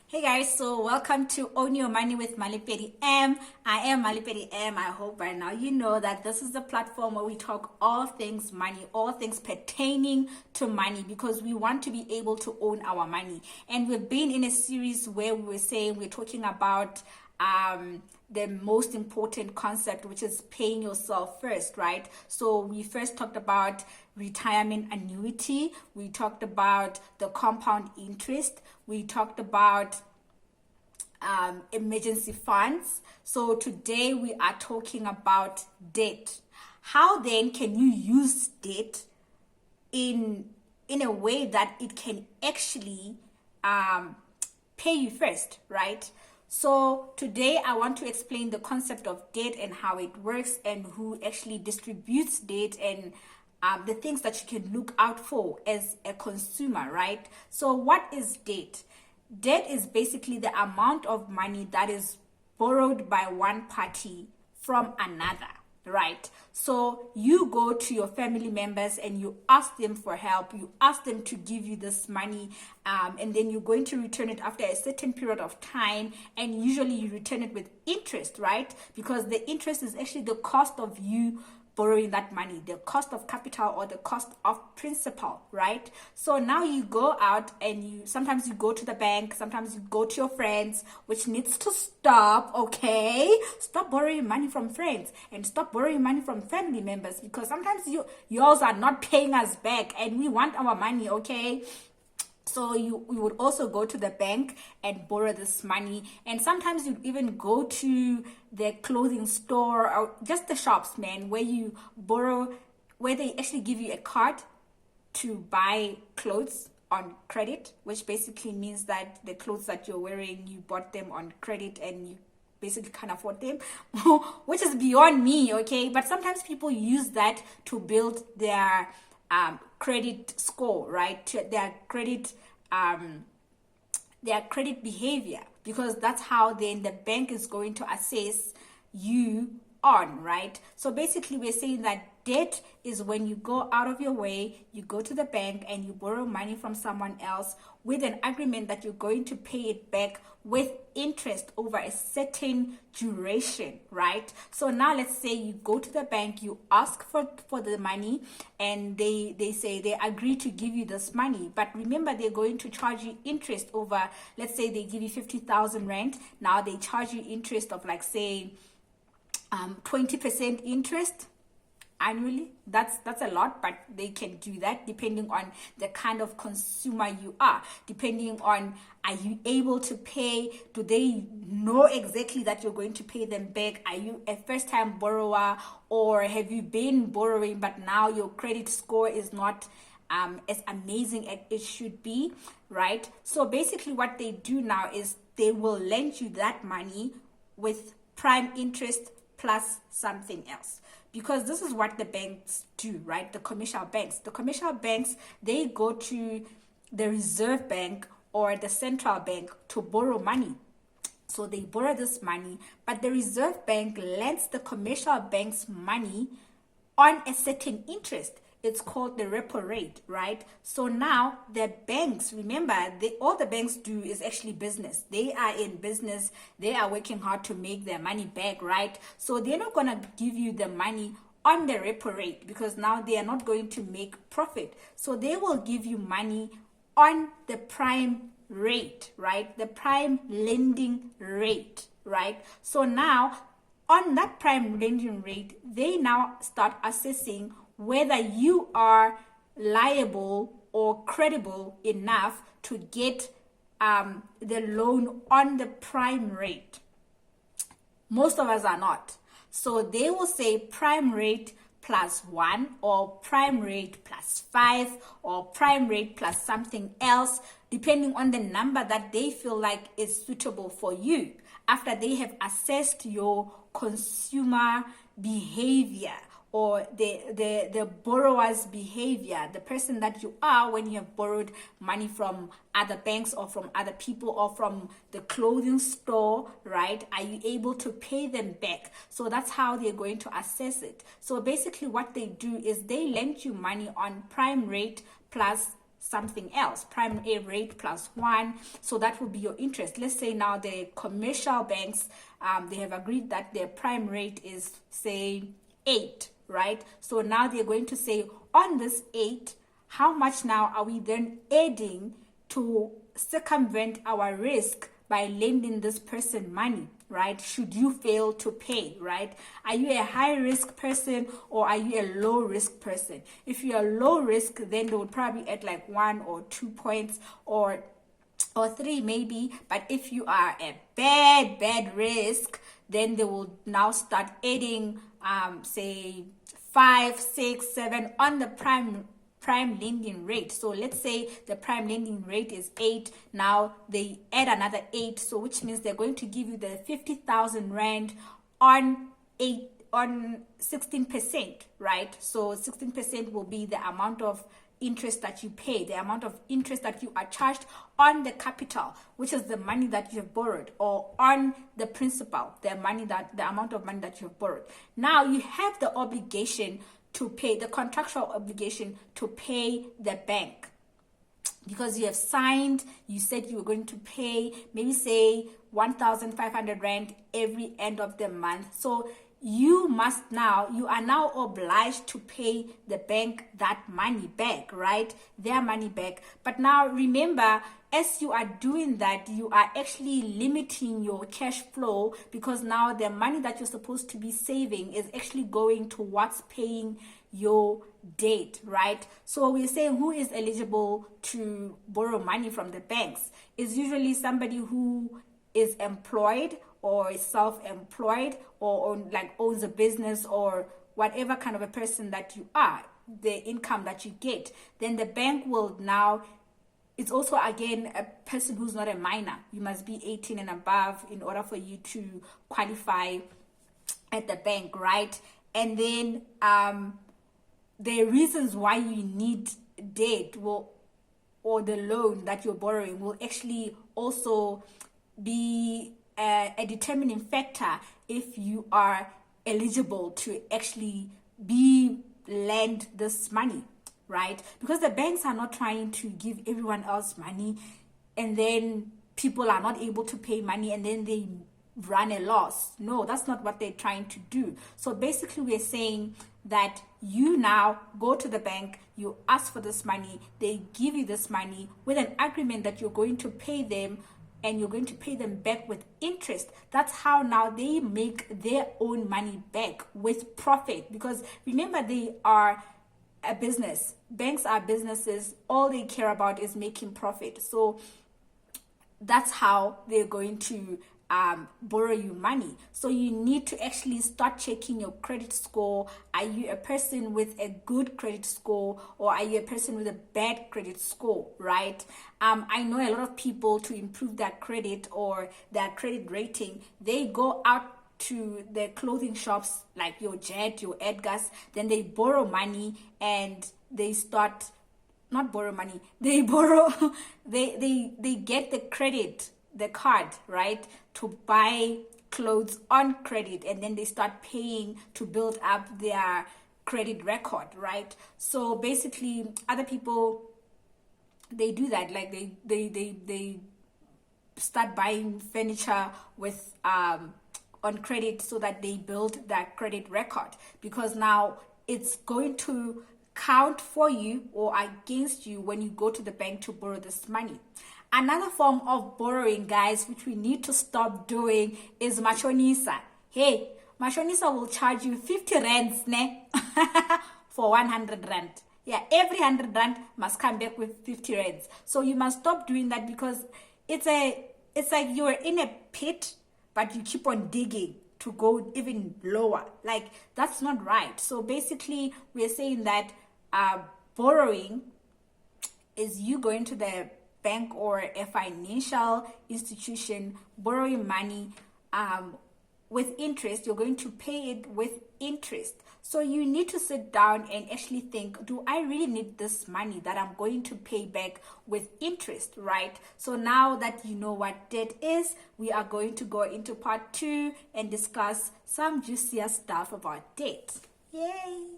Hey guys, so welcome to Own Your Money with Malipedi M. I am Malipedi M. I hope by now you know that this is the platform where we talk all things money, all things pertaining to money, because we want to be able to own our money. And we've been in a series where we were saying we're talking about the most important concept, which is paying yourself first, right? So we first talked about retirement annuity, we talked about the compound interest, we talked about emergency funds. So today we are talking about debt. How then can you use debt in a way that it can actually pay you first, right? So today I want to explain the concept of debt and how it works and who actually distributes debt and the things that you can look out for as a consumer, right? So what is debt? Debt is basically the amount of money that is borrowed by one party from another, right? So you go to your family members and you ask them for help, you ask them to give you this money, and then you're going to return it after a certain period of time, and usually you return it with interest, right? Because the interest is actually the cost of you borrowing that money, the cost of capital or the cost of principal, right? So now you go out and sometimes you go to the bank, sometimes you go to your friends, which needs to stop, okay? Stop borrowing money from friends and stop borrowing money from family members, because sometimes yours are not paying us back and we want our money, okay? So you would also go to the bank and borrow this money, and sometimes you'd even go to the clothing store or just the shops, man, where you borrow, where they actually give you a card to buy clothes on credit, which basically means that the clothes that you're wearing, you bought them on credit and you basically can't afford them, which is beyond me, okay? But sometimes people use that to build their credit score, right? Their credit behavior, because that's how then the bank is going to assess you on, right? So basically we're saying that debt is when you go out of your way, you go to the bank and you borrow money from someone else with an agreement that you're going to pay it back with interest over a certain duration, right? So now let's say you go to the bank, you ask for the money, and they say they agree to give you this money, but remember they're going to charge you interest over, let's say they give you 50,000 rand, now they charge you interest of like say 20% interest annually. That's a lot, but they can do that depending on the kind of consumer you are, depending on, are you able to pay, do they know exactly that you're going to pay them back, are you a first-time borrower, or have you been borrowing but now your credit score is not as amazing as it should be, right? So basically what they do now is they will lend you that money with prime interest plus something else, because this is what the banks do, right? The commercial banks, they go to the Reserve Bank or the central bank to borrow money. So they borrow this money, but the Reserve Bank lends the commercial banks money on a certain interest. It's called the repo rate, right? So now the banks, remember, all the banks do is actually business. They are in business. They are working hard to make their money back, right? So they're not going to give you the money on the repo rate, because now they are not going to make profit. So they will give you money on the prime rate, right? The prime lending rate, right? So now on that prime lending rate, they now start assessing whether you are liable or credible enough to get the loan on the prime rate. Most of us are not. So they will say prime rate plus 1 or prime rate plus 5 or prime rate plus something else, depending on the number that they feel like is suitable for you, after they have assessed your consumer behavior or the borrower's behavior, the person that you are when you have borrowed money from other banks or from other people or from the clothing store, right? Are you able to pay them back? So that's how they're going to assess it. So basically what they do is they lend you money on prime rate plus something else, prime rate plus 1. So that will be your interest. Let's say now the commercial banks, they have agreed that their prime rate is, say, 8, right? So now they're going to say, on this 8, how much now are we then adding to circumvent our risk by lending this person money, right? Should you fail to pay, right? Are you a high risk person or are you a low risk person? If you're low risk, then they would probably add like 1 or 2 points or 3 maybe. But if you are a bad risk, then they will now start adding say 5, 6, 7 on the prime lending rate. So let's say the prime lending rate is 8. Now they add another 8, so which means they're going to give you the 50,000 rand on 16%, right? So 16% will be the amount of interest that you pay, the amount of interest that you are charged on the capital, which is the money that you have borrowed, or on the principal, the amount of money that you have borrowed. Now you have the obligation to pay, the contractual obligation to pay the bank, because you have signed, you said you were going to pay maybe say 1,500 rand every end of the month. So you are now obliged to pay the bank that money back, right? Their money back. But now remember, as you are doing that, you are actually limiting your cash flow, because now the money that you're supposed to be saving is actually going towards paying your debt, right? So we're saying who is eligible to borrow money from the banks is usually somebody who is employed or is self-employed or owns a business, or whatever kind of a person that you are, the income that you get. Then the bank will now, it's also again a person who's not a minor. You must be 18 and above in order for you to qualify at the bank, right? And then the reasons why you need debt or the loan that you're borrowing will actually also be a determining factor if you are eligible to actually be lend this money, right? Because the banks are not trying to give everyone else money and then people are not able to pay money and then they run a loss. No, that's not what they're trying to do. So basically we're saying that you now go to the bank, you ask for this money, they give you this money with an agreement that you're going to pay them, and you're going to pay them back with interest. That's how now they make their own money back with profit, because remember, they are a business. Banks are businesses. All they care about is making profit. So that's how they're going to borrow you money. So you need to actually start checking your credit score. Are you a person with a good credit score, or are you a person with a bad credit score, right? I know a lot of people, to improve their credit or their credit rating, they go out to the clothing shops like your Jet, your Edgar's, then they borrow money and they start not borrow money, they borrow they get the credit, the card, right, to buy clothes on credit, and then they start paying to build up their credit record, right? So basically other people, they do that, like they start buying furniture with on credit so that they build that credit record, because now it's going to count for you or against you when you go to the bank to borrow this money. Another form of borrowing, guys, which we need to stop doing, is machonisa. Hey, machonisa will charge you 50 rands ne? for 100 rand. Yeah, every 100 rand must come back with 50 rands. So you must stop doing that, because it's like you're in a pit, but you keep on digging to go even lower. Like, that's not right. So basically we're saying that borrowing is you going to the bank or a financial institution, borrowing money with interest. You're going to pay it with interest. So you need to sit down and actually think, do I really need this money that I'm going to pay back with interest, right? So now that you know what debt is, we are going to go into part 2 and discuss some juicier stuff about debt. Yay!